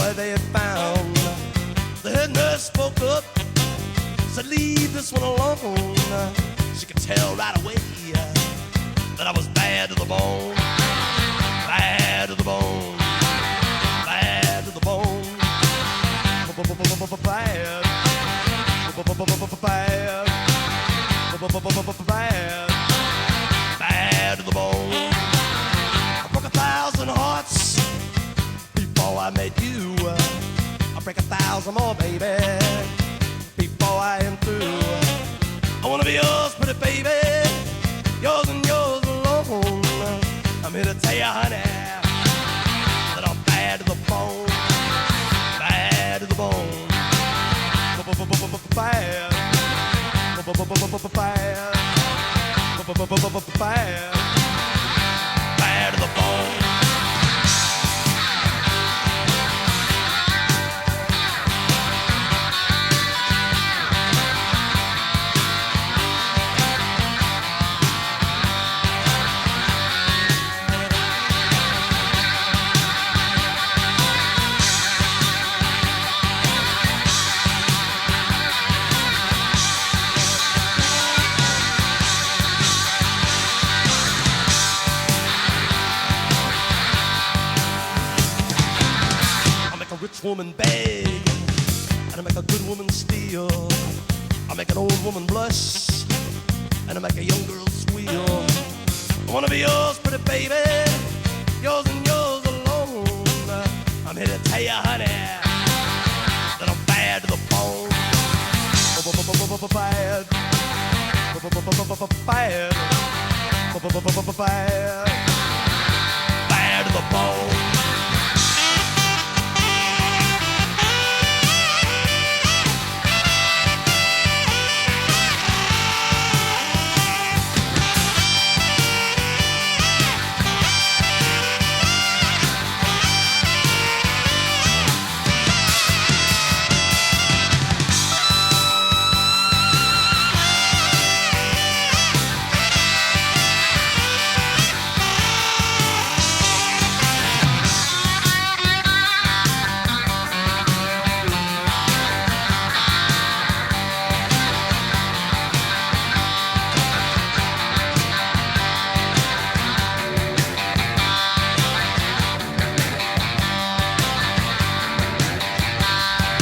what they had found. The head nurse spoke up, said, leave this one alone. She could tell right away that I was bad to the bone. Bad to the bone. Bad to the bone. Bad. Bad. Bad. Bad to the bone. I broke 1,000 hearts before I met you. I'll break 1,000 more, baby, before I am through. I wanna be yours, pretty baby, yours and yours alone. I'm here to tell you, honey, that I'm bad to the bone. Bad to the bone. Bad. Bad. Bad to the bone. Woman beg, and I make a good woman steal. I make an old woman blush, and I make a young girl squeal. I wanna be yours, pretty baby, yours and yours alone. I'm here to tell you, honey, that I'm bad to the bone. Bad. Bad. Bad to the bone.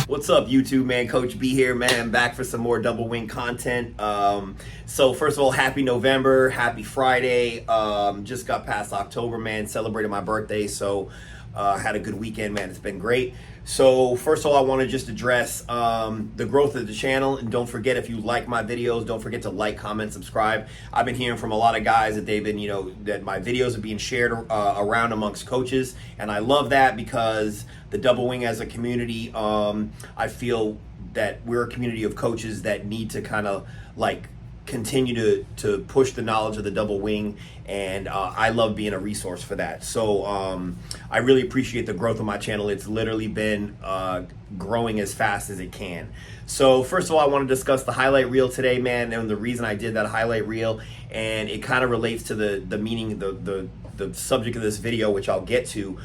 What's up, YouTube, man? Coach B here, man. I'm back for some more Double Wing content. So first of all, happy November, happy Friday. Just got past October, man. Celebrated my birthday, so had a good weekend, man. It's been great. So first of all, I want to just address the growth of the channel, and don't forget, if you like my videos, don't forget to like, comment, subscribe. I've been hearing from a lot of guys that they've been, that my videos are being shared around amongst coaches, and I love that because the Double Wing as a community, I feel that we're a community of coaches that need to kind of like continue to push the knowledge of the Double Wing, and I love being a resource for that. So I really appreciate the growth of my channel. It's literally been growing as fast as it can. So first of all, I want to discuss the highlight reel today, man, and the reason I did that highlight reel, and it kind of relates to the meaning, the subject of this video, which I'll get to.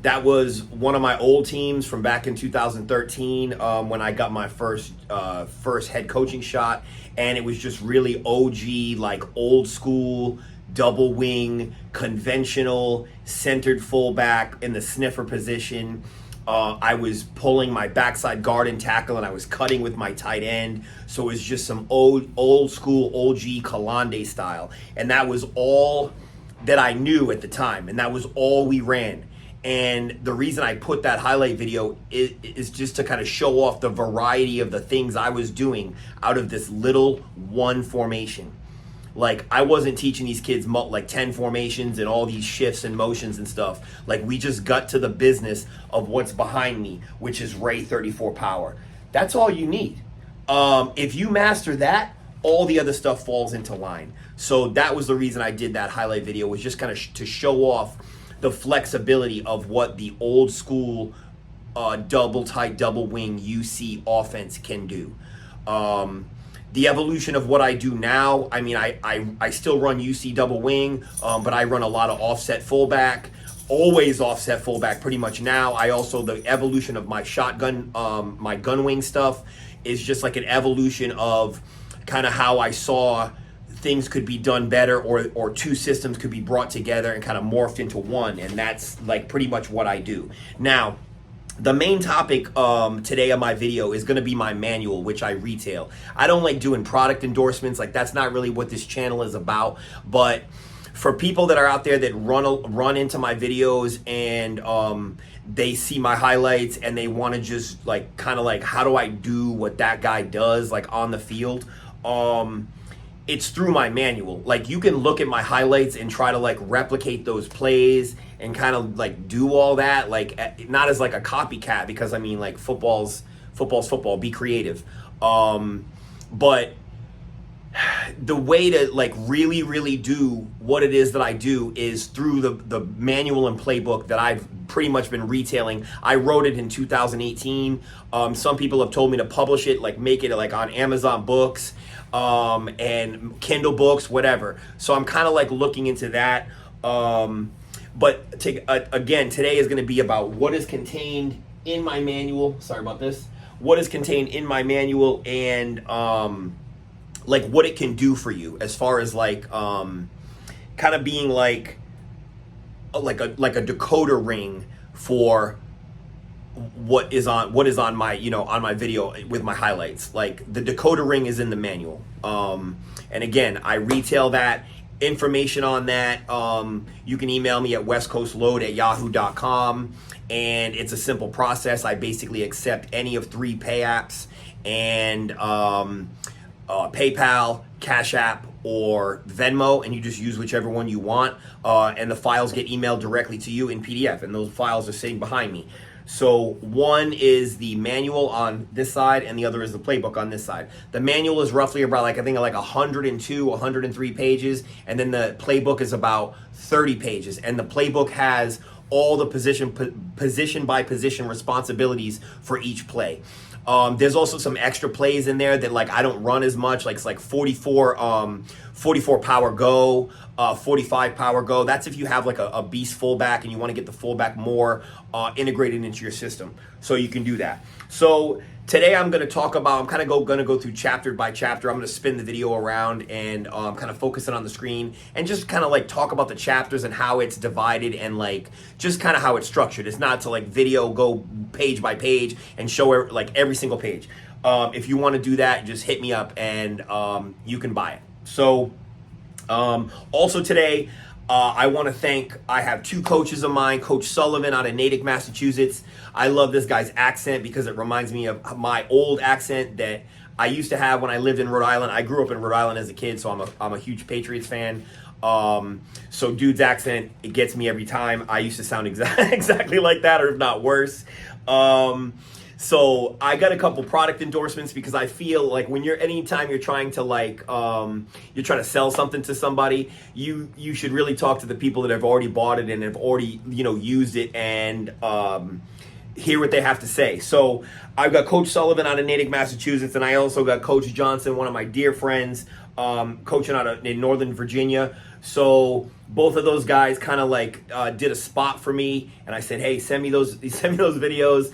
That was one of my old teams from back in 2013 when I got my first head coaching shot, and it was just really OG, like old school double wing, conventional, centered fullback in the sniffer position. I was pulling my backside guard and tackle, and I was cutting with my tight end. So it was just some old school OG Kalande style, and that was all that I knew at the time, and that was all we ran. And the reason I put that highlight video is just to kind of show off the variety of the things I was doing out of this little one formation. Like, I wasn't teaching these kids like 10 formations and all these shifts and motions and stuff. Like, we just got to the business of what's behind me, which is Ray 34 power. That's all you need. If you master that, all the other stuff falls into line. So that was the reason I did that highlight video, was just kind of to show off the flexibility of what the old school double tight, double wing UC offense can do. The evolution of what I do now, I mean, I still run UC double wing, but I run a lot of offset fullback. always offset fullback pretty much now. I also, the evolution of my shotgun, my gun wing stuff is just like an evolution of kind of how I saw things could be done better, or two systems could be brought together and kind of morphed into one. And that's like pretty much what I do. Now, the main topic today of my video is going to be my manual, which I retail. I don't like doing product endorsements. Like, that's not really what this channel is about. But for people that are out there that run into my videos and they see my highlights and they want to just like kind of like, how do I do what that guy does like on the field? It's through my manual. Like, you can look at my highlights and try to like replicate those plays and kind of like do all that, like not as like a copycat, because I mean, like, football's football, be creative. But the way to like really do what it is that I do is through the manual and playbook that I've pretty much been retailing. I wrote it in 2018. Some people have told me to publish it, like make it like on Amazon Books, and Kindle books, whatever. So I'm kind of like looking into that. But again, today is going to be about what is contained in my manual. Sorry about this. What is contained in my manual, and like what it can do for you as far as like kind of being like a decoder ring for what is on my, you know, on my video with my highlights. Like, the decoder ring is in the manual. And again, I retail that information on that. You can email me at westcoastload@yahoo.com, and it's a simple process. I basically accept any of 3 pay apps, and PayPal, Cash App, or Venmo, and you just use whichever one you want, and the files get emailed directly to you in PDF, and those files are sitting behind me. So one is the manual on this side, and the other is the playbook on this side. The manual is roughly about like, I think like 102, 103 pages, and then the playbook is about 30 pages, and the playbook has all the position by position responsibilities for each play. There's also some extra plays in there that like I don't run as much, like it's like 44 power go, 45 power go. That's if you have like a beast fullback and you want to get the fullback more integrated into your system. So you can do that. So today I'm going to talk about, I'm kind of going to go through chapter by chapter. I'm going to spin the video around and kind of focus it on the screen and just kind of like talk about the chapters and how it's divided and like just kind of how it's structured. It's not to like video go page by page and show like every single page. If you want to do that, just hit me up and you can buy it. So also today, I want to thank, I have 2 coaches of mine, Coach Sullivan out of Natick, Massachusetts. I love this guy's accent because it reminds me of my old accent that I used to have when I lived in Rhode Island. I grew up in Rhode Island as a kid, so I'm a huge Patriots fan. So dude's accent, it gets me every time. I used to sound exactly like that, or if not worse. So I got a couple product endorsements because I feel like when anytime you're trying to like, you're trying to sell something to somebody, you should really talk to the people that have already bought it and have already, you know, used it and hear what they have to say. So I've got Coach Sullivan out of Natick, Massachusetts, and I also got Coach Johnson, one of my dear friends, coaching in Northern Virginia. So both of those guys kind of like did a spot for me, and I said, hey, send me those videos.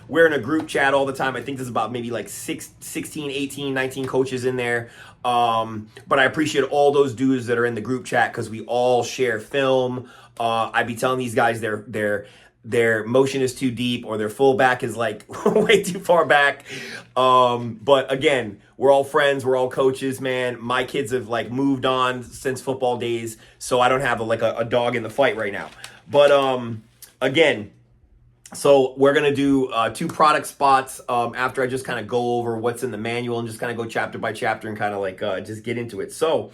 We're in a group chat all the time. I think there's about maybe like 16, 18, 19 coaches in there. But I appreciate all those dudes that are in the group chat because we all share film. I be telling these guys their motion is too deep or their fullback is like way too far back. But again, we're all friends. We're all coaches, man. My kids have like moved on since football days, so I don't have a dog in the fight right now. But again, so we're going to do 2 product spots after I just kind of go over what's in the manual and just kind of go chapter by chapter and kind of like just get into it. So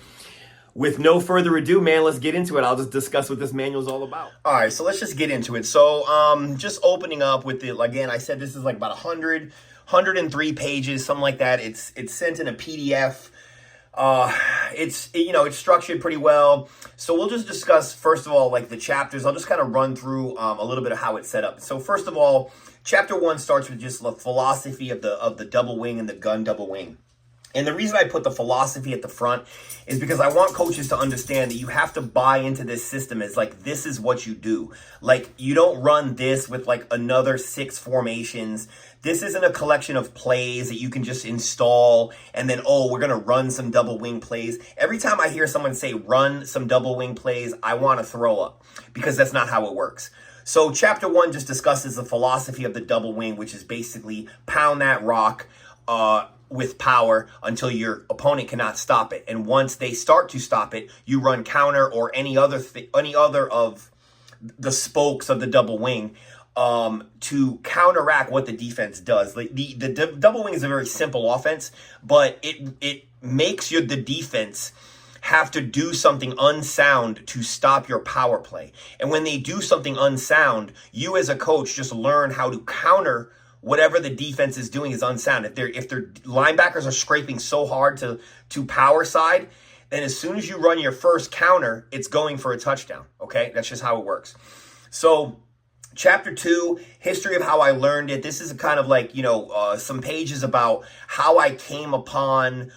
with no further ado, man, let's get into it. I'll just discuss what this manual is all about. All right, so let's just get into it. So just opening up with it, again, I said this is like about 103 pages, something like that. It's sent in a PDF. It's structured pretty well. So we'll just discuss, first of all, like the chapters. I'll just kind of run through a little bit of how it's set up. So first of all, chapter 1 starts with just the philosophy of the double wing and the gun double wing. And the reason I put the philosophy at the front is because I want coaches to understand that you have to buy into this system as like, this is what you do. Like, you don't run this with like another 6 formations. This isn't a collection of plays that you can just install and then, oh, we're going to run some double wing plays. Every time I hear someone say run some double wing plays, I want to throw up, because that's not how it works. So chapter 1 just discusses the philosophy of the double wing, which is basically pound that rock, with power until your opponent cannot stop it. And once they start to stop it, you run counter or any other of the spokes of the double wing to counteract what the defense does. Like the double wing is a very simple offense, but it makes the defense have to do something unsound to stop your power play. And when they do something unsound, you as a coach just learn how to counter whatever the defense is doing is unsound. If their linebackers are scraping so hard to power side, then as soon as you run your first counter, it's going for a touchdown. Okay, that's just how it works. So chapter 2, history of how I learned it. This is kind of like, some pages about how I came upon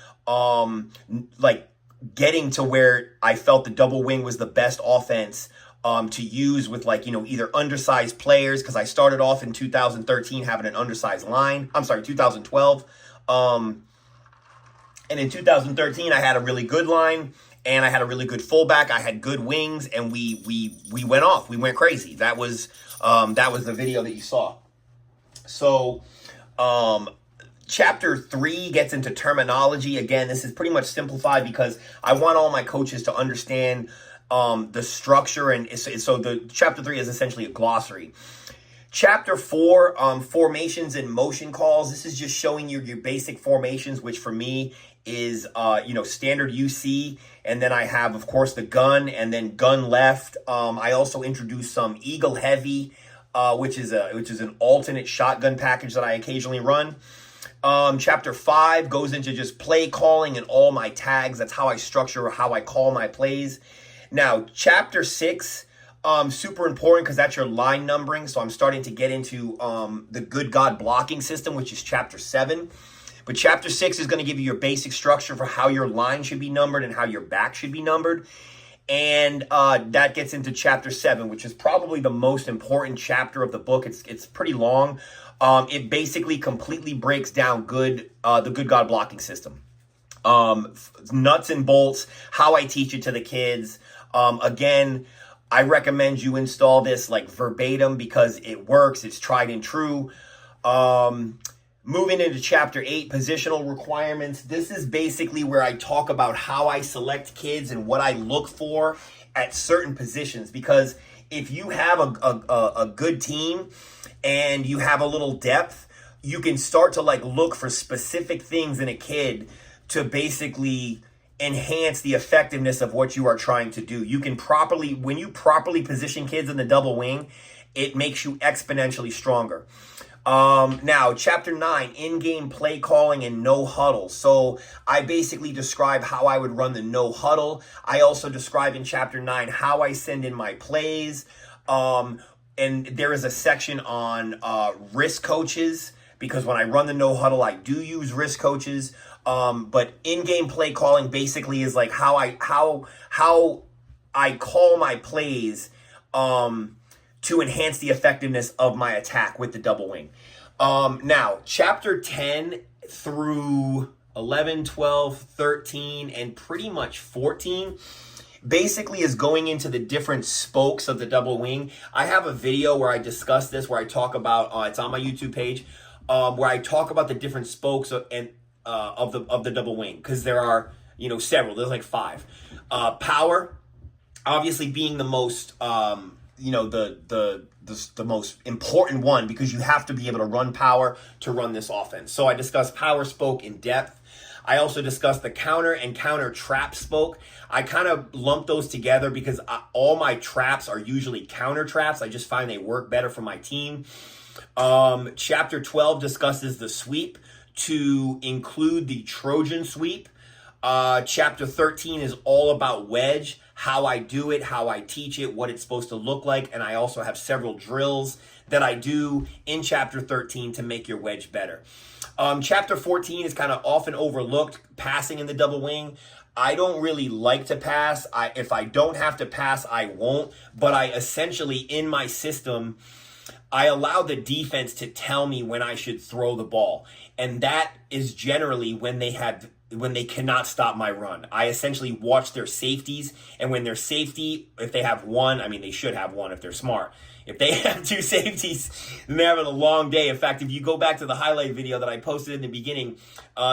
like getting to where I felt the double wing was the best offense to use with either undersized players, because I started off in 2013 having an undersized line. I'm sorry, 2012. And in 2013, I had a really good line and I had a really good fullback. I had good wings, and we went off. We went crazy. That was the video that you saw. So, chapter 3 gets into terminology. Again, this is pretty much simplified because I want all my coaches to understand the structure, and so the chapter 3 is essentially a glossary. Chapter 4, formations and motion calls. This is just showing you your basic formations, which for me is standard UC, and then I have, of course, the gun, and then gun left. I also introduced some eagle heavy, which is an alternate shotgun package that I occasionally run. Chapter 5 goes into just play calling and all my tags. That's how I structure how I call my plays. Now, chapter 6, super important because that's your line numbering. So I'm starting to get into the good God blocking system, which is chapter 7. But chapter 6 is going to give you your basic structure for how your line should be numbered and how your back should be numbered. And that gets into chapter 7, which is probably the most important chapter of the book. It's pretty long. It basically completely breaks down the good God blocking system. Nuts and bolts, how I teach it to the kids. Again, I recommend you install this like verbatim because it works. It's tried and true. Moving into chapter 8, positional requirements. This is basically where I talk about how I select kids and what I look for at certain positions. Because if you have a good team and you have a little depth, you can start to look for specific things in a kid to basically enhance the effectiveness of what you are trying to do. When you properly position kids in the double wing, it makes you exponentially stronger. Now, chapter 9, in-game play calling and no huddle. So I basically describe how I would run the no huddle. I also describe in chapter 9 how I send in my plays. And there is a section on risk coaches, because when I run the no huddle, I do use risk coaches. But in-game play calling basically is like how I call my plays to enhance the effectiveness of my attack with the double wing. Now, chapter 10 through 11, 12, 13, and pretty much 14 basically is going into the different spokes of the double wing. I have a video where I discuss this, where I talk about, it's on my YouTube page, where I talk about the different spokes of the double wing, because there are several. There's like 5. Power, obviously being the most the most important one, because you have to be able to run power to run this offense. So I discussed power spoke in depth. I also discussed the counter and counter trap spoke. I kind of lump those together because all my traps are usually counter traps. I just find they work better for my team. Chapter 12 discusses the sweep to include the Trojan sweep. Chapter 13 is all about wedge, how I do it, how I teach it, what it's supposed to look like. And I also have several drills that I do in chapter 13 to make your wedge better. Chapter 14 is kind of often overlooked, passing in the double wing. I don't really like to pass. If I don't have to pass, I won't. But I essentially, in my system, I allow the defense to tell me when I should throw the ball. And that is generally when they cannot stop my run. I essentially watch their safeties, and when their safety, if they have one, I mean, they should have one if they're smart. If they have two safeties, then they're having a long day. In fact, if you go back to the highlight video that I posted in the beginning,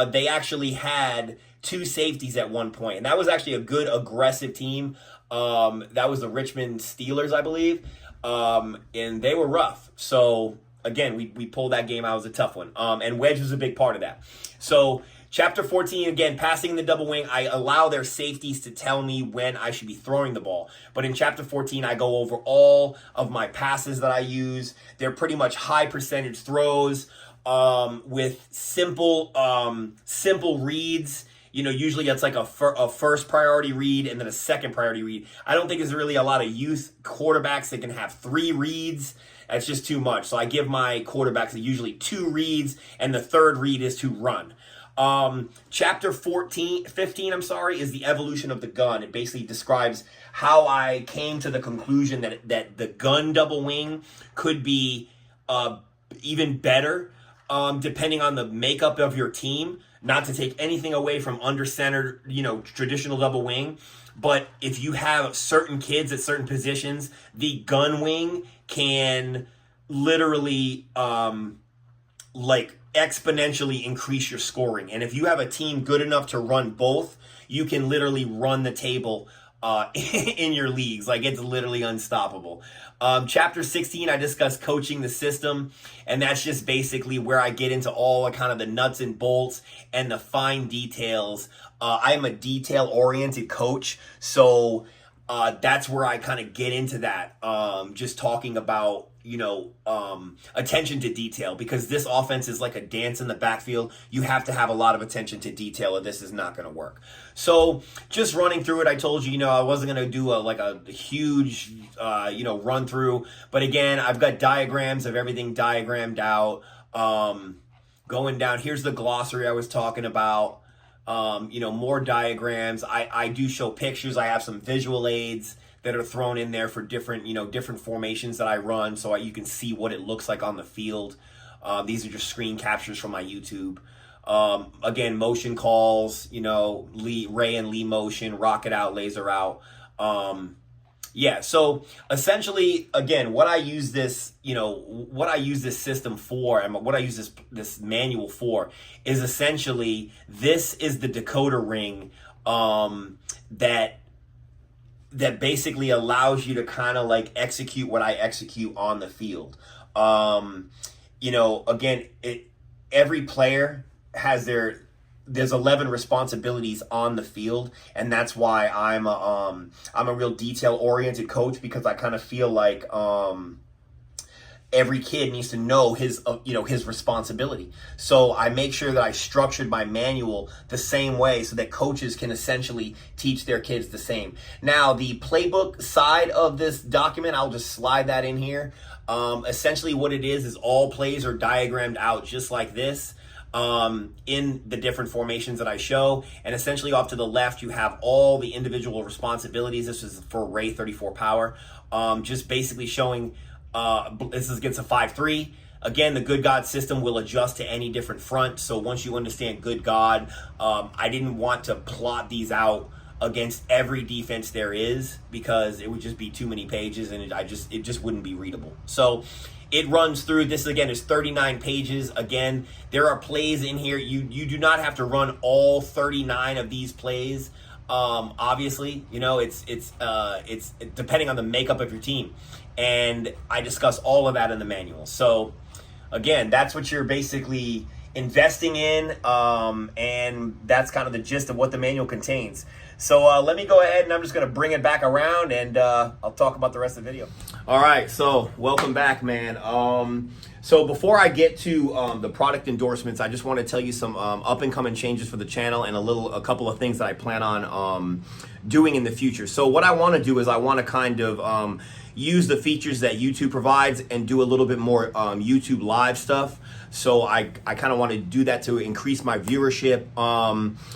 they actually had two safeties at one point. And that was actually a good aggressive team. That was the Richmond Steelers, I believe. And they were rough. So again, we pulled that game out. It was a tough one. And Wedge was a big part of that. So chapter 14, again, passing the double wing, I allow their safeties to tell me when I should be throwing the ball. But in chapter 14, I go over all of my passes that I use. They're pretty much high percentage throws, with simple reads. You know, usually it's like a first priority read and then a second priority read. I don't think there's really a lot of youth quarterbacks that can have 3 reads. That's just too much. So I give my quarterbacks usually 2 reads, and the third read is to run. Chapter 15, is the evolution of the gun. It basically describes how I came to the conclusion that the gun double wing could be even better, depending on the makeup of your team. Not to take anything away from under-centered, traditional double wing, but if you have certain kids at certain positions, the gun wing can literally exponentially increase your scoring. And if you have a team good enough to run both, you can literally run the table in your leagues. Like, it's literally unstoppable. Chapter 16, I discuss coaching the system, and that's just basically where I get into all the kind of the nuts and bolts and the fine details. I am a detail-oriented coach, so that's where I kind of get into that. Just talking about, attention to detail, because this offense is like a dance in the backfield. You have to have a lot of attention to detail, or this is not going to work. So just running through it, I told you, I wasn't going to do a huge, run through. But again, I've got diagrams of everything diagrammed out. Going down, here's the glossary I was talking about. More diagrams. I do show pictures. I have some visual aids that are thrown in there for different, different formations that I run, so you can see what it looks like on the field. These are just screen captures from my YouTube. Again, motion calls, Ray and Lee motion, rocket out, laser out. So essentially, again, what I use this system for, and what I use this manual for, is essentially, this is the decoder ring that basically allows you to kind of execute what I execute on the field. Again, every player has there's 11 responsibilities on the field, and that's why I'm a real detail-oriented coach, because I kind of feel like every kid needs to know his responsibility. So I make sure that I structured my manual the same way so that coaches can essentially teach their kids the same. Now, the playbook side of this document, I'll just slide that in here. Essentially what it is all plays are diagrammed out just like this, in the different formations that I show. And essentially off to the left, you have all the individual responsibilities. This is for Ray 34 power. Just basically showing, this is against a 5-3. Again, the good God system will adjust to any different front. So once you understand good God, I didn't want to plot these out against every defense there is, because it would just be too many pages, and it just wouldn't be readable. So it runs through, this again is 39 pages. Again, there are plays in here. You do not have to run all 39 of these plays. Obviously, it's depending on the makeup of your team. And I discuss all of that in the manual. So again, that's what you're basically investing in. And that's kind of the gist of what the manual contains. So let me go ahead, and I'm just going to bring it back around, and I'll talk about the rest of the video. All right, so welcome back, man. So before I get to the product endorsements, I just want to tell you some up and coming changes for the channel, and a couple of things that I plan on doing in the future. So what I want to do is I want to kind of use the features that YouTube provides and do a little bit more YouTube live stuff. So I kind of want to do that to increase my viewership.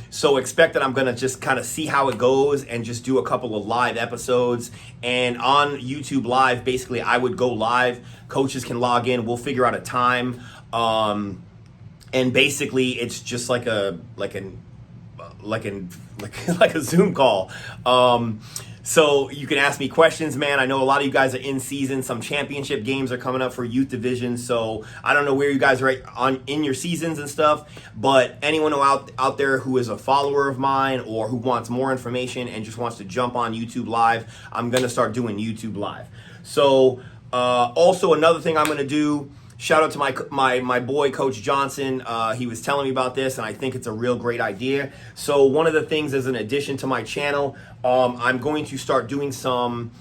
So expect that I'm going to just kind of see how it goes and just do a couple of live episodes. And on YouTube Live, basically I would go live. Coaches can log in. We'll figure out a time. And basically it's just like a Zoom call. So you can ask me questions, man. I know a lot of you guys are in season. Some championship games are coming up for youth division. So I don't know where you guys are in your seasons and stuff, but anyone out there who is a follower of mine or who wants more information and just wants to jump on YouTube Live, I'm going to start doing YouTube Live. So also another thing I'm going to do, shout out to my boy, Coach Johnson. He was telling me about this, and I think it's a real great idea. So one of the things as an addition to my channel, I'm going to start doing some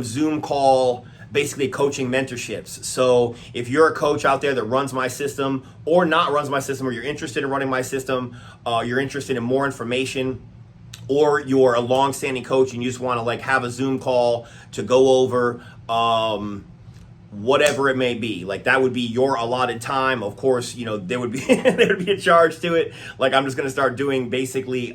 Zoom call, basically coaching mentorships. So if you're a coach out there that runs my system or not runs my system, or you're interested in running my system, you're interested in more information, or you're a long-standing coach and you just want to like have a Zoom call to go over whatever it may be, like that would be your allotted time. Of course, you know, there would be a charge to it. Like I'm just going to start doing basically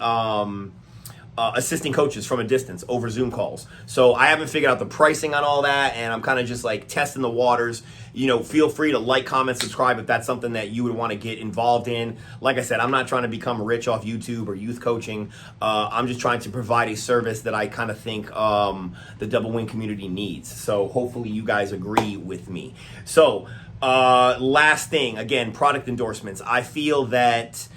assisting coaches from a distance over Zoom calls. So I haven't figured out the pricing on all that, and I'm kind of just like testing the waters. You know, feel free to like, comment, subscribe if that's something that you would want to get involved in. Like I said, I'm not trying to become rich off YouTube or youth coaching. I'm just trying to provide a service that I kind of think the Double Wing community needs. So hopefully you guys agree with me. So last thing, again, product endorsements. I feel that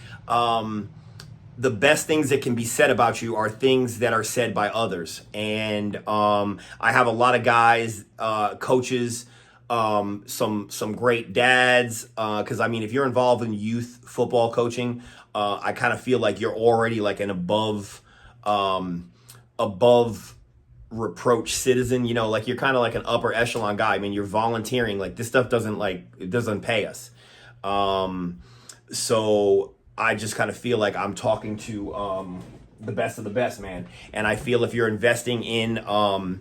the best things that can be said about you are things that are said by others. And I have a lot of guys, coaches, some great dads, because I mean, if you're involved in youth football coaching, I kind of feel like you're already like an above reproach citizen, you know, like you're kind of like an upper echelon guy. I mean, you're volunteering, like this stuff it doesn't pay us. So I just kind of feel like I'm talking to the best of the best, man. And I feel if you're investing in an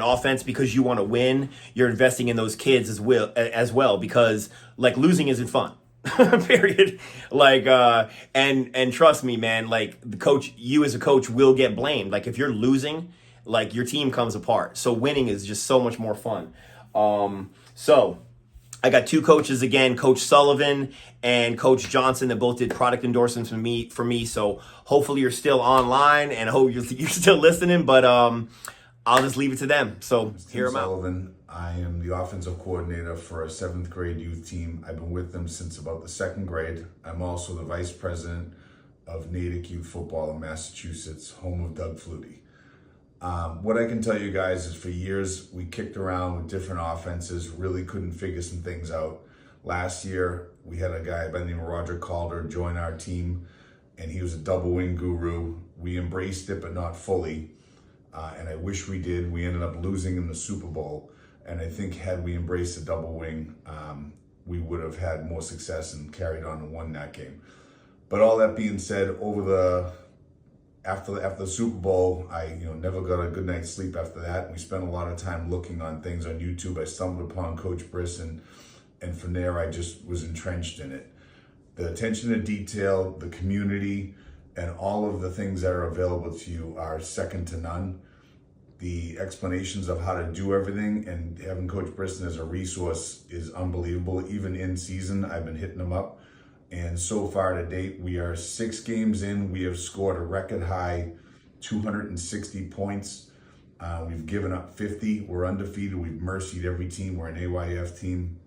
offense because you want to win, you're investing in those kids as well, because like losing isn't fun. Period. Like and trust me, man, like the coach, you as a coach will get blamed. Like if you're losing, like your team comes apart. So winning is just so much more fun. So I got two coaches again, Coach Sullivan and Coach Johnson, that both did product endorsements for me. So hopefully you're still online and I hope you're still listening, but I'll just leave it to them. So hear them out. Sullivan. I am the offensive coordinator for a 7th grade youth team. I've been with them since about the 2nd grade. I'm also the vice president of Natick Youth Football in Massachusetts, home of Doug Flutie. What I can tell you guys is for years we kicked around with different offenses, really couldn't figure some things out. Last year we had a guy by the name of Roger Calder join our team, and he was a double wing guru. We embraced it, but not fully, and I wish we did. We ended up losing in the Super Bowl, and I think had we embraced the double wing, we would have had more success and carried on and won that game. But all that being said, after the Super Bowl, I never got a good night's sleep after that. We spent a lot of time looking on things on YouTube. I stumbled upon Coach Brisson, and from there I just was entrenched in it. The attention to detail, the community, and all of the things that are available to you are second to none. The explanations of how to do everything and having Coach Brisson as a resource is unbelievable. Even in season, I've been hitting him up. And so far to date, we are 6 games in. We have scored a record high 260 points. We've given up 50. We're undefeated. We've mercied every team. We're an AYF team.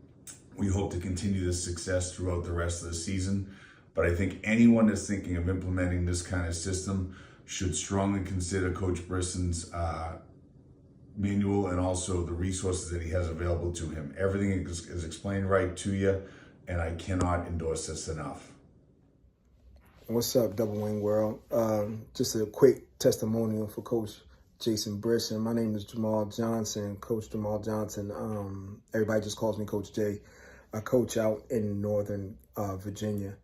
We hope to continue this success throughout the rest of the season. But I think anyone that's thinking of implementing this kind of system should strongly consider Coach Brisson's manual and also the resources that he has available to him. Everything is explained right to you, and I cannot endorse this enough. What's up, Double Wing World? Just a quick testimonial for Coach Jason Brisson. My name is Jamal Johnson, Coach Jamal Johnson. Everybody just calls me Coach J. I coach out in Northern Virginia,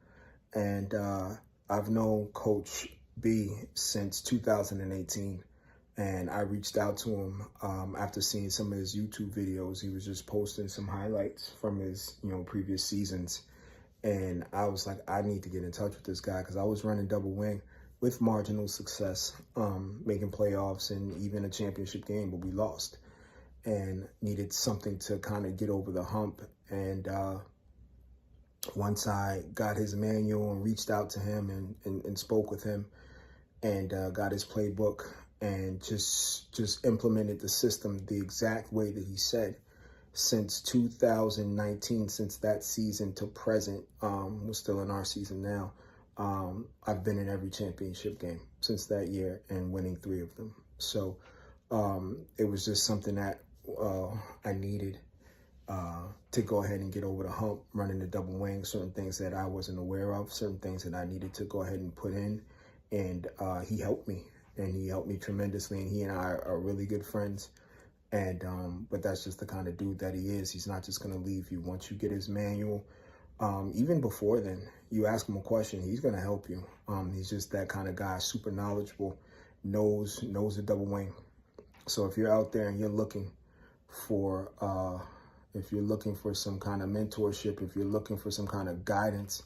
and I've known Coach B since 2018. And I reached out to him after seeing some of his YouTube videos. He was just posting some highlights from his, previous seasons. And I was like, I need to get in touch with this guy, because I was running double wing with marginal success, making playoffs and even a championship game, but we lost, and needed something to kind of get over the hump. And once I got his manual and reached out to him and spoke with him and got his playbook and just implemented the system the exact way that he said, since 2019, since that season to present, we're still in our season now, I've been in every championship game since that year and winning 3 of them. So it was just something that I needed to go ahead and get over the hump, running the double wing, certain things that I wasn't aware of, certain things that I needed to go ahead and put in. And he helped me, and he helped me tremendously. And he and I are really good friends. And but that's just the kind of dude that he is. He's not just going to leave you. Once you get his manual, even before then, you ask him a question, he's going to help you. He's just that kind of guy, super knowledgeable, knows the double wing. So if you're out there and you're looking for some kind of mentorship, if you're looking for some kind of guidance,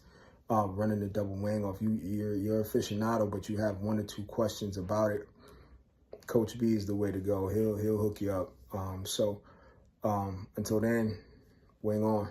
running the double wing, or if you're aficionado but you have 1 or 2 questions about it, Coach B is the way to go. He'll hook you up. So until then, wing on.